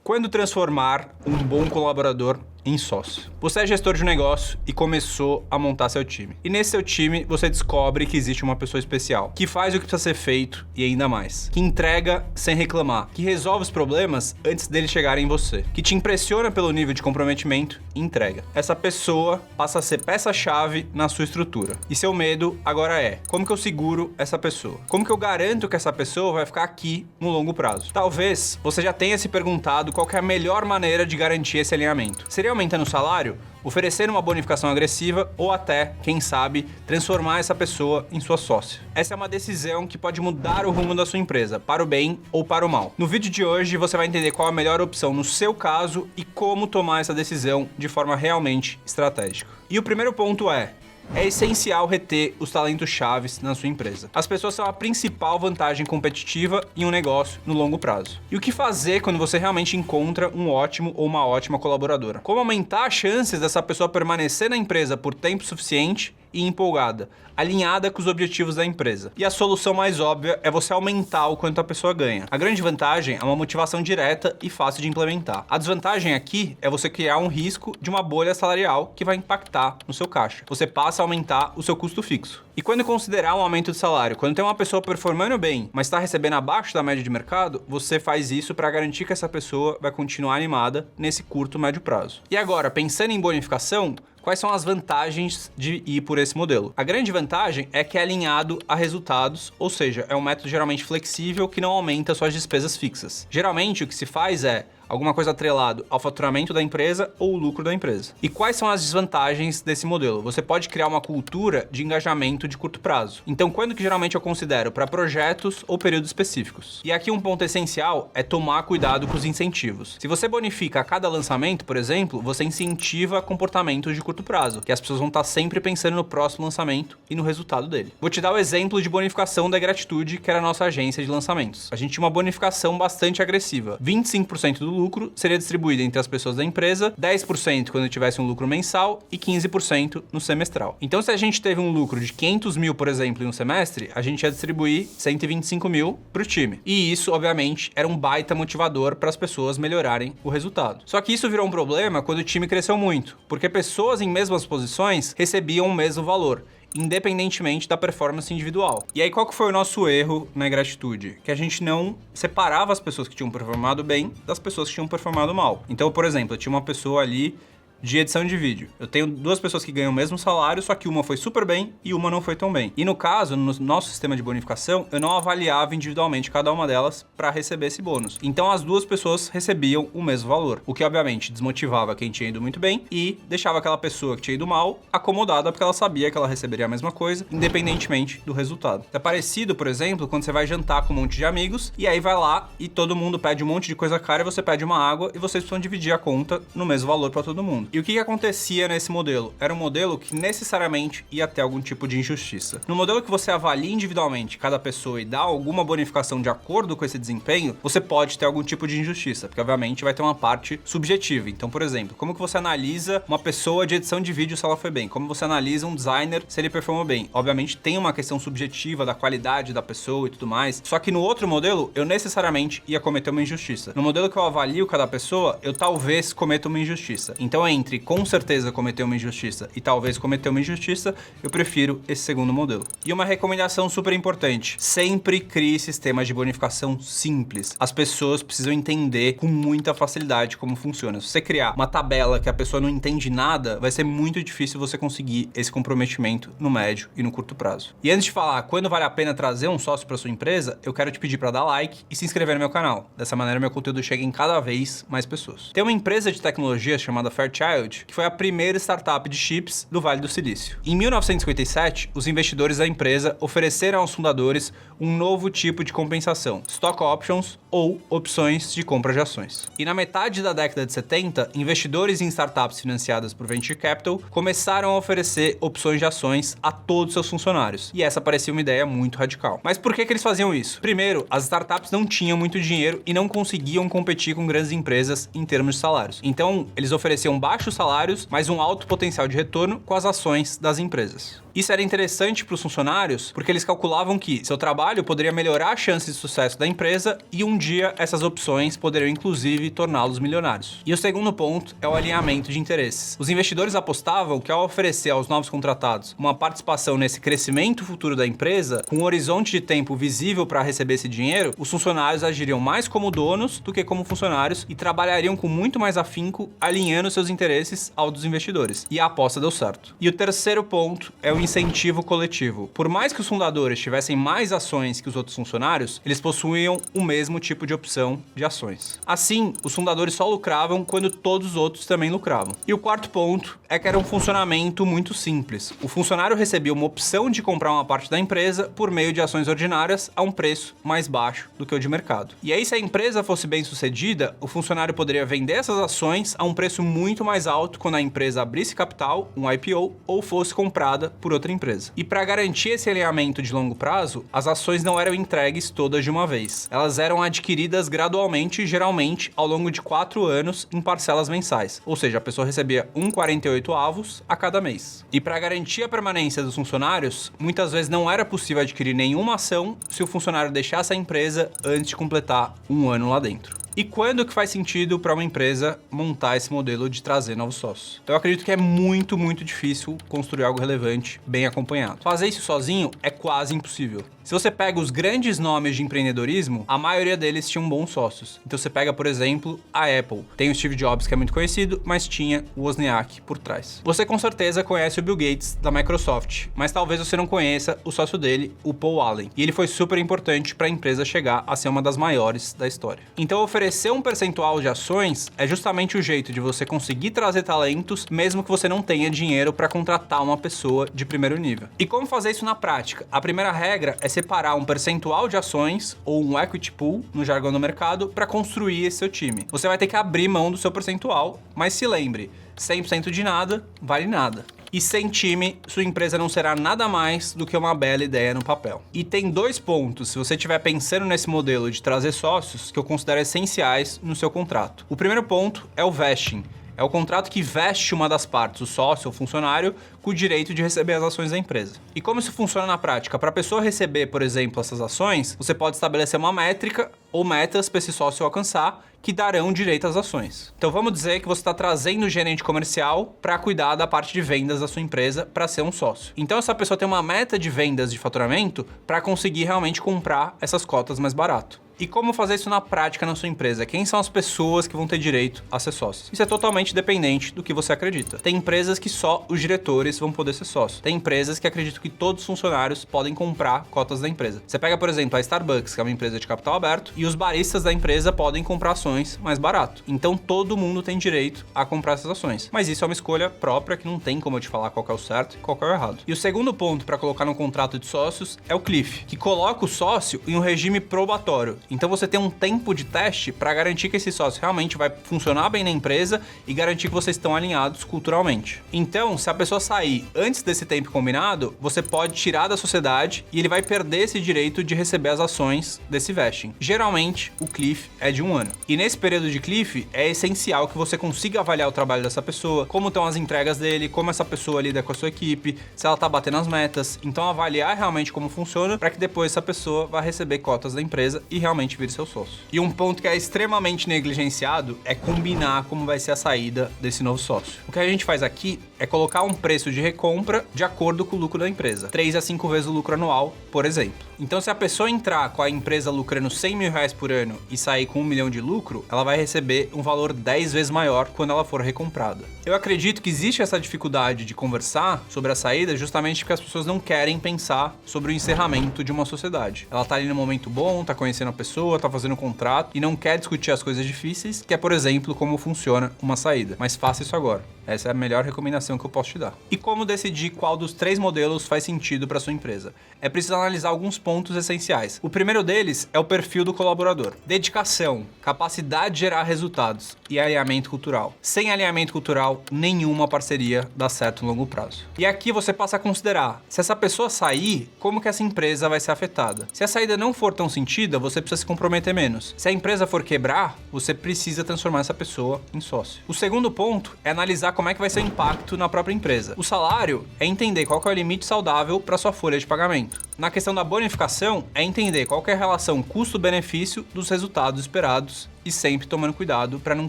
Quando transformar um bom colaborador em sócio? Você é gestor de um negócio e começou a montar seu time. E nesse seu time, você descobre que existe uma pessoa especial, que faz o que precisa ser feito e ainda mais, que entrega sem reclamar, que resolve os problemas antes deles chegarem em você, que te impressiona pelo nível de comprometimento e entrega. Essa pessoa passa a ser peça-chave na sua estrutura. E seu medo agora é: como que eu seguro essa pessoa? Como que eu garanto que essa pessoa vai ficar aqui no longo prazo? Talvez você já tenha se perguntado qual que é a melhor maneira de garantir esse alinhamento. Seria aumentando o salário? Oferecer uma bonificação agressiva ou até, quem sabe, transformar essa pessoa em sua sócia. Essa é uma decisão que pode mudar o rumo da sua empresa, para o bem ou para o mal. No vídeo de hoje você vai entender qual a melhor opção no seu caso e como tomar essa decisão de forma realmente estratégica. E o primeiro ponto é essencial reter os talentos chaves na sua empresa. As pessoas são a principal vantagem competitiva em um negócio no longo prazo. E o que fazer quando você realmente encontra um ótimo ou uma ótima colaboradora? Como aumentar as chances dessa pessoa permanecer na empresa por tempo suficiente e empolgada, alinhada com os objetivos da empresa. E a solução mais óbvia é você aumentar o quanto a pessoa ganha. A grande vantagem é uma motivação direta e fácil de implementar. A desvantagem aqui é você criar um risco de uma bolha salarial que vai impactar no seu caixa. Você passa a aumentar o seu custo fixo. E quando considerar um aumento de salário, quando tem uma pessoa performando bem, mas está recebendo abaixo da média de mercado, você faz isso para garantir que essa pessoa vai continuar animada nesse curto, médio prazo. E agora, pensando em bonificação, quais são as vantagens de ir por esse modelo? A grande vantagem é que é alinhado a resultados, ou seja, é um método geralmente flexível que não aumenta suas despesas fixas. Geralmente o que se faz é alguma coisa atrelado ao faturamento da empresa ou o lucro da empresa. E quais são as desvantagens desse modelo? Você pode criar uma cultura de engajamento de curto prazo. Então, quando que geralmente eu considero? Para projetos ou períodos específicos. E aqui um ponto essencial é tomar cuidado com os incentivos. Se você bonifica a cada lançamento, por exemplo, você incentiva comportamentos de curto prazo, que as pessoas vão estar sempre pensando no próximo lançamento e no resultado dele. Vou te dar o exemplo de bonificação da Gratitude, que era a nossa agência de lançamentos. A gente tinha uma bonificação bastante agressiva. 25% do lucro seria distribuído entre as pessoas da empresa, 10% quando tivesse um lucro mensal e 15% no semestral. Então, se a gente teve um lucro de 500 mil, por exemplo, em um semestre, a gente ia distribuir 125 mil para o time. E isso, obviamente, era um baita motivador para as pessoas melhorarem o resultado. Só que isso virou um problema quando o time cresceu muito, porque pessoas em mesmas posições recebiam o mesmo valor, independentemente da performance individual. E aí, qual que foi o nosso erro na Gratitude? Que a gente não separava as pessoas que tinham performado bem das pessoas que tinham performado mal. Então, por exemplo, eu tinha uma pessoa ali de edição de vídeo. Eu tenho duas pessoas que ganham o mesmo salário, só que uma foi super bem e uma não foi tão bem. E no caso, no nosso sistema de bonificação, eu não avaliava individualmente cada uma delas para receber esse bônus. Então as duas pessoas recebiam o mesmo valor, o que obviamente desmotivava quem tinha ido muito bem e deixava aquela pessoa que tinha ido mal acomodada porque ela sabia que ela receberia a mesma coisa, independentemente do resultado. É parecido, por exemplo, quando você vai jantar com um monte de amigos e aí vai lá e todo mundo pede um monte de coisa cara e você pede uma água e vocês precisam dividir a conta no mesmo valor para todo mundo. E o que acontecia nesse modelo? Era um modelo que necessariamente ia ter algum tipo de injustiça. No modelo que você avalia individualmente cada pessoa e dá alguma bonificação de acordo com esse desempenho, você pode ter algum tipo de injustiça, porque obviamente vai ter uma parte subjetiva. Então, por exemplo, como que você analisa uma pessoa de edição de vídeo se ela foi bem? Como você analisa um designer se ele performou bem? Obviamente tem uma questão subjetiva da qualidade da pessoa e tudo mais, só que no outro modelo, eu necessariamente ia cometer uma injustiça. No modelo que eu avalio cada pessoa, eu talvez cometa uma injustiça. Então, entre com certeza cometer uma injustiça e talvez cometer uma injustiça, eu prefiro esse segundo modelo. E uma recomendação super importante: sempre crie sistemas de bonificação simples. As pessoas precisam entender com muita facilidade como funciona. Se você criar uma tabela que a pessoa não entende nada, vai ser muito difícil você conseguir esse comprometimento no médio e no curto prazo. E antes de falar quando vale a pena trazer um sócio para sua empresa, eu quero te pedir para dar like e se inscrever no meu canal. Dessa maneira, meu conteúdo chega em cada vez mais pessoas. Tem uma empresa de tecnologia chamada Fairchild, que foi a primeira startup de chips do Vale do Silício. Em 1957, os investidores da empresa ofereceram aos fundadores um novo tipo de compensação: stock options, ou opções de compra de ações. E na metade da década de 70, investidores em startups financiadas por Venture Capital começaram a oferecer opções de ações a todos seus funcionários. E essa parecia uma ideia muito radical. Mas por que eles faziam isso? Primeiro, as startups não tinham muito dinheiro e não conseguiam competir com grandes empresas em termos de salários. Então, eles ofereciam baixos baixos salários, mas um alto potencial de retorno com as ações das empresas. Isso era interessante para os funcionários porque eles calculavam que seu trabalho poderia melhorar as chances de sucesso da empresa e um dia essas opções poderiam inclusive torná-los milionários. E o segundo ponto é o alinhamento de interesses. Os investidores apostavam que ao oferecer aos novos contratados uma participação nesse crescimento futuro da empresa, com um horizonte de tempo visível para receber esse dinheiro, os funcionários agiriam mais como donos do que como funcionários e trabalhariam com muito mais afinco, alinhando seus interesses aos dos investidores. E a aposta deu certo. E o terceiro ponto é o incentivo coletivo. Por mais que os fundadores tivessem mais ações que os outros funcionários, eles possuíam o mesmo tipo de opção de ações. Assim, os fundadores só lucravam quando todos os outros também lucravam. E o quarto ponto é que era um funcionamento muito simples. O funcionário recebia uma opção de comprar uma parte da empresa por meio de ações ordinárias a um preço mais baixo do que o de mercado. E aí, se a empresa fosse bem sucedida, o funcionário poderia vender essas ações a um preço muito mais alto quando a empresa abrisse capital, um IPO, ou fosse comprada por outra empresa. E para garantir esse alinhamento de longo prazo, as ações não eram entregues todas de uma vez. Elas eram adquiridas gradualmente, geralmente ao longo de 4 anos em parcelas mensais. Ou seja, a pessoa recebia 1,48 avos a cada mês. E para garantir a permanência dos funcionários, muitas vezes não era possível adquirir nenhuma ação se o funcionário deixasse a empresa antes de completar 1 ano lá dentro. E quando que faz sentido para uma empresa montar esse modelo de trazer novos sócios? Então eu acredito que é muito difícil construir algo relevante, bem acompanhado. Fazer isso sozinho é quase impossível. Se você pega os grandes nomes de empreendedorismo, a maioria deles tinham bons sócios. Então você pega, por exemplo, a Apple. Tem o Steve Jobs, que é muito conhecido, mas tinha o Wozniak por trás. Você com certeza conhece o Bill Gates da Microsoft, mas talvez você não conheça o sócio dele, o Paul Allen. E ele foi super importante para a empresa chegar a ser uma das maiores da história. Então oferecer um percentual de ações é justamente o jeito de você conseguir trazer talentos, mesmo que você não tenha dinheiro para contratar uma pessoa de primeiro nível. E como fazer isso na prática? A primeira regra é separar um percentual de ações, ou um equity pool, no jargão do mercado, para construir esse seu time. Você vai ter que abrir mão do seu percentual, mas se lembre, 100% de nada vale nada. E sem time, sua empresa não será nada mais do que uma bela ideia no papel. E tem 2 pontos, se você estiver pensando nesse modelo de trazer sócios, que eu considero essenciais no seu contrato. O primeiro ponto é o vesting. É o contrato que veste uma das partes, o sócio ou funcionário, com o direito de receber as ações da empresa. E como isso funciona na prática? Para a pessoa receber, por exemplo, essas ações, você pode estabelecer uma métrica ou metas para esse sócio alcançar que darão direito às ações. Então vamos dizer que você está trazendo o gerente comercial para cuidar da parte de vendas da sua empresa para ser um sócio. Então essa pessoa tem uma meta de vendas de faturamento para conseguir realmente comprar essas cotas mais barato. E como fazer isso na prática na sua empresa? Quem são as pessoas que vão ter direito a ser sócios? Isso é totalmente dependente do que você acredita. Tem empresas que só os diretores vão poder ser sócios. Tem empresas que acreditam que todos os funcionários podem comprar cotas da empresa. Você pega, por exemplo, a Starbucks, que é uma empresa de capital aberto, e os baristas da empresa podem comprar ações mais barato. Então todo mundo tem direito a comprar essas ações. Mas isso é uma escolha própria que não tem como eu te falar qual que é o certo e qual que é o errado. E o segundo ponto para colocar no contrato de sócios é o cliff, que coloca o sócio em um regime probatório. Então você tem um tempo de teste para garantir que esse sócio realmente vai funcionar bem na empresa e garantir que vocês estão alinhados culturalmente. Então, se a pessoa sair antes desse tempo combinado, você pode tirar da sociedade e ele vai perder esse direito de receber as ações desse vesting. Geralmente, o cliff é de 1 ano. E nesse período de cliff, é essencial que você consiga avaliar o trabalho dessa pessoa, como estão as entregas dele, como essa pessoa lida com a sua equipe, se ela tá batendo as metas. Então, avaliar realmente como funciona para que depois essa pessoa vá receber cotas da empresa e realmente vir seu sócio. E um ponto que é extremamente negligenciado é combinar como vai ser a saída desse novo sócio. O que a gente faz aqui é colocar um preço de recompra de acordo com o lucro da empresa. 3 a 5 vezes o lucro anual, por exemplo. Então, se a pessoa entrar com a empresa lucrando 100 mil reais por ano e sair com 1 milhão de lucro, ela vai receber um valor 10 vezes maior quando ela for recomprada. Eu acredito que existe essa dificuldade de conversar sobre a saída justamente porque as pessoas não querem pensar sobre o encerramento de uma sociedade. Ela tá ali no momento bom, tá conhecendo a pessoa, tá fazendo um contrato e não quer discutir as coisas difíceis, que é, por exemplo, como funciona uma saída. Mas faça isso agora. Essa é a melhor recomendação que eu posso te dar. E como decidir qual dos 3 modelos faz sentido para sua empresa? É preciso analisar alguns pontos essenciais. O primeiro deles é o perfil do colaborador. Dedicação, capacidade de gerar resultados e alinhamento cultural. Sem alinhamento cultural, nenhuma parceria dá certo no longo prazo. E aqui você passa a considerar, se essa pessoa sair, como que essa empresa vai ser afetada? Se a saída não for tão sentida, você precisa precisa se comprometer menos. Se a empresa for quebrar, você precisa transformar essa pessoa em sócio. O segundo ponto é analisar como é que vai ser o impacto na própria empresa. O salário é entender qual que é o limite saudável para sua folha de pagamento. Na questão da bonificação, é entender qual que é a relação custo-benefício dos resultados esperados e sempre tomando cuidado para não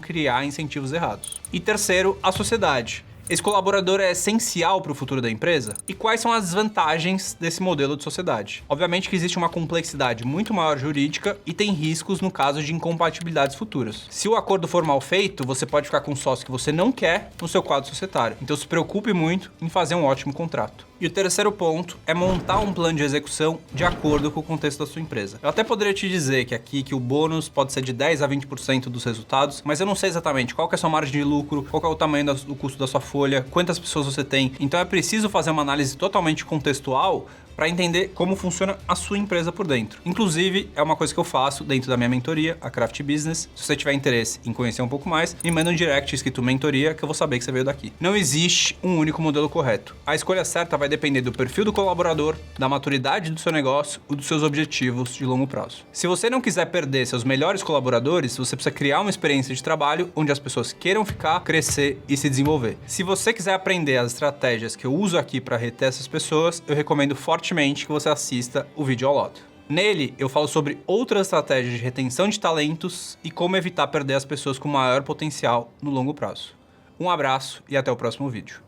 criar incentivos errados. E terceiro, a sociedade. Esse colaborador é essencial para o futuro da empresa? E quais são as vantagens desse modelo de sociedade? Obviamente que existe uma complexidade muito maior jurídica e tem riscos no caso de incompatibilidades futuras. Se o acordo for mal feito, você pode ficar com um sócio que você não quer no seu quadro societário. Então se preocupe muito em fazer um ótimo contrato. E o terceiro ponto é montar um plano de execução de acordo com o contexto da sua empresa. Eu até poderia te dizer que o bônus pode ser de 10 a 20% dos resultados, mas eu não sei exatamente qual que é a sua margem de lucro, qual que é o tamanho do custo da sua folha, quantas pessoas você tem. Então é preciso fazer uma análise totalmente contextual para entender como funciona a sua empresa por dentro. Inclusive, é uma coisa que eu faço dentro da minha mentoria, a Craft Business. Se você tiver interesse em conhecer um pouco mais, me manda um direct escrito mentoria que eu vou saber que você veio daqui. Não existe um único modelo correto. A escolha certa vai depender do perfil do colaborador, da maturidade do seu negócio e dos seus objetivos de longo prazo. Se você não quiser perder seus melhores colaboradores, você precisa criar uma experiência de trabalho onde as pessoas queiram ficar, crescer e se desenvolver. Se você quiser aprender as estratégias que eu uso aqui para reter essas pessoas, eu recomendo fortemente que você assista o vídeo ao lado. Nele, eu falo sobre outras estratégias de retenção de talentos e como evitar perder as pessoas com maior potencial no longo prazo. Um abraço e até o próximo vídeo.